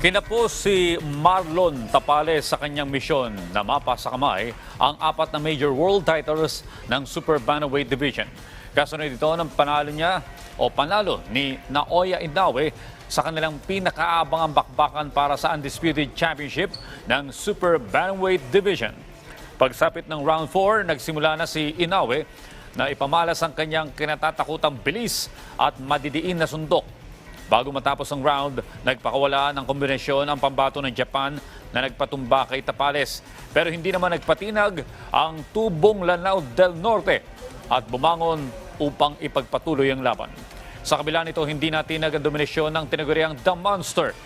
Kinapos si Marlon Tapales sa kanyang misyon na mapa sa kamay ang 4 na major world titles ng Super Bantamweight Division. Kasunod ito ng panalo ni Naoya Inoue sa kanilang pinakaabangang bakbakan para sa undisputed championship ng Super Bantamweight Division. Pagsapit ng round 4, nagsimula na si Inoue na ipamalas ang kanyang kinatatakutang bilis at madidiin na suntok. Bago matapos ang round, nagpakawala ng kombinasyon ang pambato ng Japan na nagpatumba kay Tapales. Pero hindi naman nagpatinag ang tubong Lanao del Norte at bumangon upang ipagpatuloy ang laban. Sa kabila nito, hindi natinag ang dominasyon ng tinaguriang The Monster.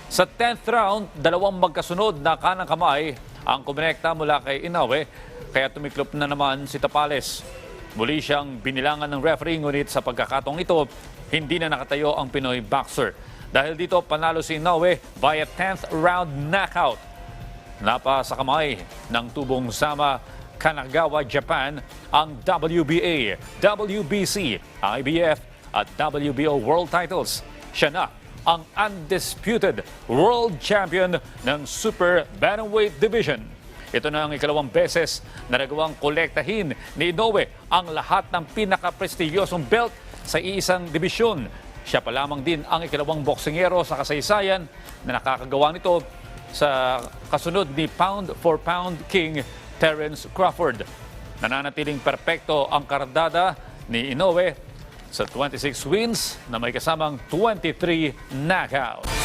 Sa 10th round, dalawang magkasunod na kanang kamay ang kumonekta mula kay Inoue, kaya tumiklop na naman si Tapales. Muli siyang binilangan ng referee, ngunit sa pagkakataong ito, hindi na nakatayo ang Pinoy boxer. Dahil dito, panalo si Inoue via 10th round knockout. Napa sa kamay ng tubong Sama Kanagawa, Japan, ang WBA, WBC, IBF at WBO world titles. Siya na ang undisputed world champion ng Super Bantamweight Division. Ito na ang ikalawang beses na nagawang kolektahin ni Inoue ang lahat ng pinaka-prestigyosong belt sa iisang dibisyon. Siya pa lamang din ang ikalawang boksingero sa kasaysayan na nakakagawa nito sa kasunod ni pound for pound king Terence Crawford. Nananatiling perpekto ang kardada ni Inoue sa 26 wins na may kasamang 23 knockouts.